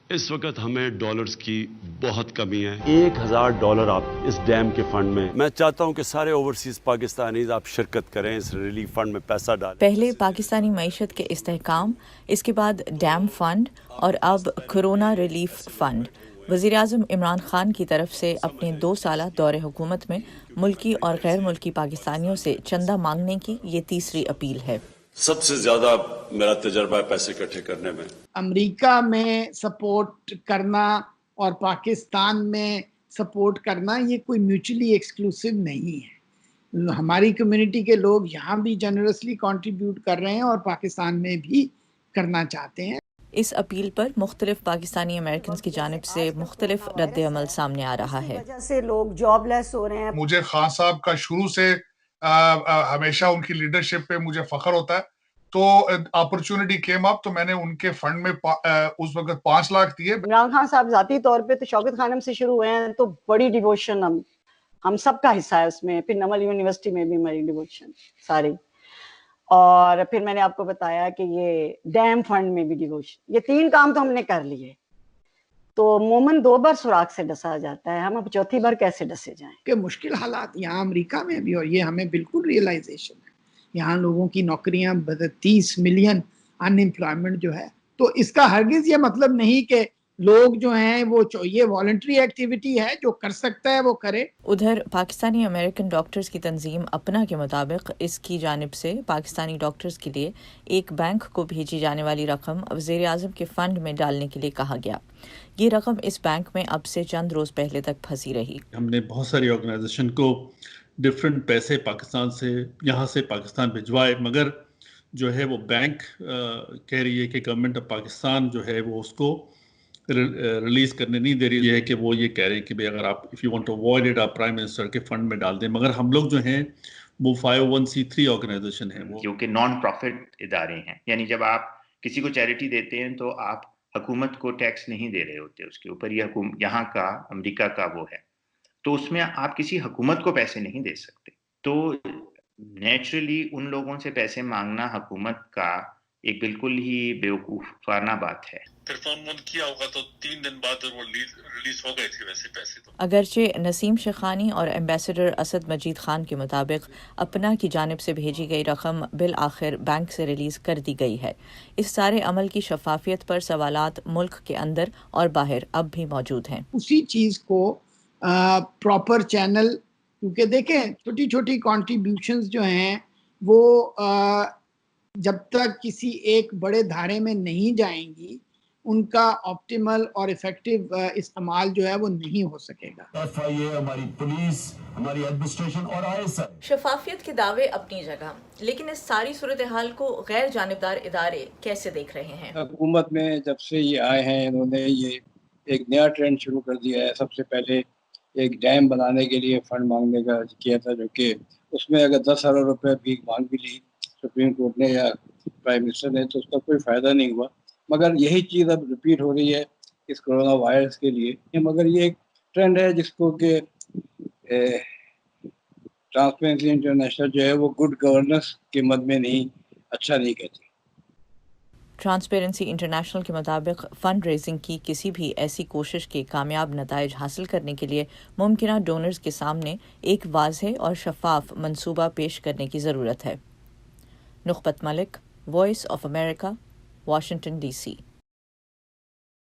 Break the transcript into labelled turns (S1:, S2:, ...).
S1: اس وقت ہمیں ڈالرز کی بہت کمی ہے. $1000 آپ اس ڈیم کے فنڈ میں چاہتا ہوں کہ سارے اوورسیز پاکستانیز آپ شرکت کریں اس ریلیف فنڈ میں پیسہ ڈالیں.
S2: پہلے پاکستانی معیشت کے استحکام، اس کے بعد ڈیم فنڈ اور اب کورونا ریلیف فنڈ. وزیراعظم عمران خان کی طرف سے اپنے 2 سالہ دور حکومت میں ملکی اور غیر ملکی پاکستانیوں سے چندہ مانگنے کی یہ تیسری اپیل ہے.
S1: سب سے زیادہ میرا تجربہ ہے پیسے اکٹھے کرنے میں.
S3: امریکہ میں سپورٹ کرنا اور پاکستان میں سپورٹ کرنا یہ کوئی میوچلی ایکسکلوسیو نہیں ہے. ہماری کمیونٹی کے لوگ یہاں بھی جنرسلی کنٹریبیوٹ کر رہے ہیں اور پاکستان میں بھی کرنا چاہتے ہیں.
S2: اس اپیل پر مختلف پاکستانی امریکنز کی جانب سے مختلف رد عمل سامنے آ رہا ہے.
S4: وجہ سے لوگ جاب لیس ہو رہے ہیں.
S5: مجھے خان صاحب کا شروع سے ہمیشہ ان کی لیڈرشپ پہ مجھے فخر ہوتا ہے. تو اپرچونٹی کیم اپ تو میں نے ان کے فنڈ میں اس وقت 5 لاکھ دیے.
S4: عمران خان صاحب ذاتی طور پہ تو شوکت خانم سے شروع ہوئے ہیں تو بڑی ڈیووشن ہم سب کا حصہ ہے اس میں. پھر نمل یونیورسٹی میں بھی ہماری ڈیووشن ساری. اور پھر میں نے آپ کو بتایا کہ یہ ڈیم فنڈ میں بھی ڈیووشن. یہ 3 کام تو ہم نے کر لیے. تو مومن 2 بار سوراخ سے ڈسا جاتا ہے، ہم اب 4تھی بار کیسے ڈسے جائیں؟
S3: کہ مشکل حالات یہاں امریکہ میں بھی، اور یہ ہمیں بالکل ریئلائزیشن ہے. یہاں لوگوں کی نوکریاں 30 ملین ان امپلائمنٹ جو ہے، تو اس کا ہرگز یہ مطلب نہیں کہ لوگ جو ہیں وہ یہ والنٹری ایکٹیویٹی ہے، جو کر سکتا ہے وہ کرے.
S2: ادھر پاکستانی امریکن ڈاکٹرز کی تنظیم اپنا کے مطابق اس کی جانب سے پاکستانی ڈاکٹرز کے لیے ایک بینک کو بھیجی جانے والی رقم وزیر اعظم کے فنڈ میں ڈالنے کے لیے کہا گیا. یہ رقم اس بینک میں اب سے چند روز پہلے تک پھنسی رہی.
S6: ہم نے بہت ساری آرگنائزیشن کو ڈفرینٹ پیسے پاکستان سے یہاں سے پاکستان بھجوائے، مگر جو ہے وہ بینک کہہ رہی ہے کہ گورنمنٹ آف پاکستان جو ہے وہ اس کو ریلیز کرنے نہیں دے رہی ہے. کہ وہ یہ کہہ رہے ہیں کہ بھئی اگر آپ if you want to avoid it آپ پرائم منسٹر کے فنڈ میں ڈال دیں. مگر ہم لوگ جو ہیں وہ 501c3 آرگنائزیشن ہیں، وہ
S7: کیونکہ نان پروفٹ ادارے ہیں. یعنی جب آپ کسی کو چیریٹی دیتے ہیں تو آپ حکومت کو ٹیکس نہیں دے رہے ہوتے اس کے اوپر. یہ یہاں کا امریکہ کا وہ ہے، تو اس میں آپ کسی حکومت کو پیسے نہیں دے سکتے. تو نیچرلی ان لوگوں سے پیسے مانگنا حکومت کا ایک بالکل ہی بیوقوفانہ بات ہے.
S8: پھر فون بند کیا ہوگا تو 3 دن بعد وہ ریلیز ہو گئے تھے ویسے پیسے. تو
S2: اگرچہ نسیم شیخانی اور ایمبیسڈر اسد مجید خان کے مطابق اپنا کی جانب سے بھیجی گئی رقم بالآخر بینک سے ریلیز کر دی گئی ہے، اس سارے عمل کی شفافیت پر سوالات ملک کے اندر اور باہر اب بھی موجود ہیں.
S3: اسی چیز کو پراپر چینل، کیونکہ دیکھیں چھوٹی چھوٹی کنٹریبیوشنز جو ہیں وہ جب تک کسی ایک بڑے دھارے میں نہیں جائیں گی ان کا آپٹیمل اور ایفیکٹو استعمال جو ہے وہ نہیں ہو سکے گا.
S9: FIA، ہماری پولیس، ہماری ایڈمنسٹریشن اور ISI.
S2: شفافیت کے دعوے اپنی جگہ، لیکن اس ساری صورتحال کو غیر جانبدار ادارے کیسے دیکھ رہے ہیں؟
S10: حکومت میں جب سے یہ آئے ہیں انہوں نے یہ ایک نیا ٹرینڈ شروع کر دیا ہے. سب سے پہلے ایک ڈیم بنانے کے لیے فنڈ مانگنے کا کیا تھا، جو کہ اس میں اگر 10 ارب روپے بھی مانگ بھی لی سپریم کورٹ نے یا پرائم منسٹر نے تو اس کا کوئی فائدہ نہیں ہوا. مگر یہی چیز اب ریپیٹ ہو رہی ہے اس کرونا وائرس کے لیے. مگر یہ ایک ٹرینڈ ہے جس کو کہ ٹرانسپیرنسی انٹرنیشنل جو ہے وہ گڈ گورننس کے مد میں نہیں اچھا نہیں کہتی.
S2: ٹرانسپیرنسی انٹرنیشنل کے مطابق فنڈ ریزنگ کی کسی بھی ایسی کوشش کے کامیاب نتائج حاصل کرنے کے لیے ممکنہ ڈونرز کے سامنے ایک واضح اور شفاف منصوبہ پیش کرنے کی ضرورت ہے. Nukhbat Malik, Voice of America, Washington D C.